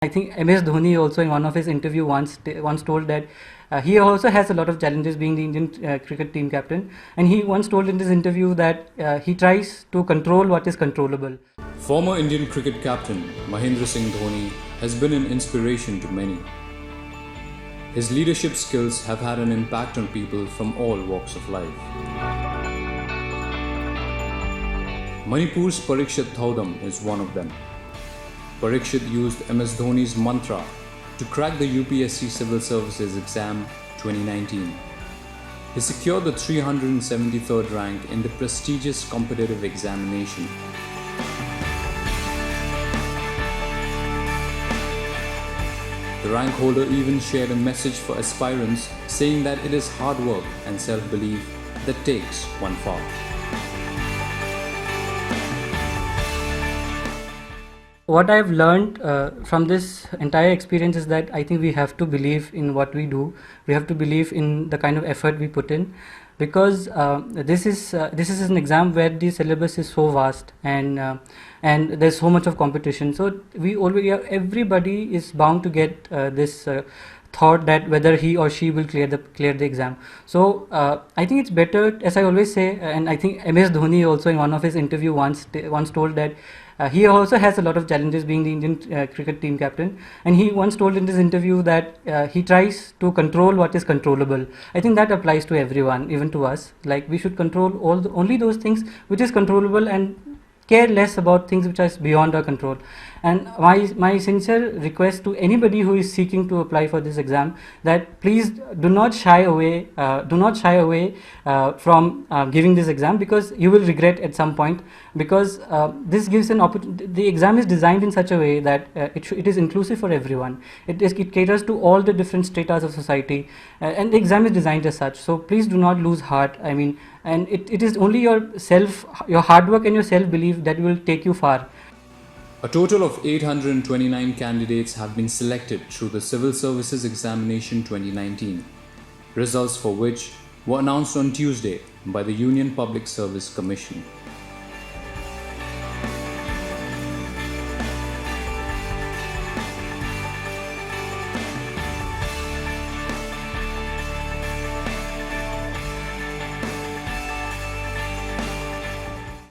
I think MS Dhoni also in one of his interview once told that he also has a lot of challenges being the Indian cricket team captain, and he once told in this interview that he tries to control what is controllable. Former Indian cricket captain Mahendra Singh Dhoni has been an inspiration to many. His leadership skills have had an impact on people from all walks of life. Manipur's Parikshit Thaudam is one of them. Parikshit used MS Dhoni's mantra to crack the UPSC Civil Services exam 2019. He secured the 373rd rank in the prestigious competitive examination. The rank holder even shared a message for aspirants saying that it is hard work and self-belief that takes one far. What I've learned from this entire experience is that I think we have to believe in what we do. We have to believe in the kind of effort we put in, because this is an exam where the syllabus is so vast and there's so much of competition. So everybody is bound to get this thought that whether he or she will clear the exam. So I think it's better, as I always say, and I think MS Dhoni also in one of his interview once told that he also has a lot of challenges being the Indian cricket team captain, and he once told in this interview that he tries to control what is controllable. I think that applies to everyone, even to us. Like, we should control only those things which is controllable and care less about things which are beyond our control. And my sincere request to anybody who is seeking to apply for this exam, that please do not shy away from giving this exam, because you will regret at some point, because this gives an opportunity. The exam is designed in such a way that it is inclusive for everyone. It caters to all the different stratas of society, and the exam is designed as such. So please do not lose heart. I mean, and it is only your hard work and your self-belief that will take you far. A total of 829 candidates have been selected through the Civil Services Examination 2019, results for which were announced on Tuesday by the Union Public Service Commission.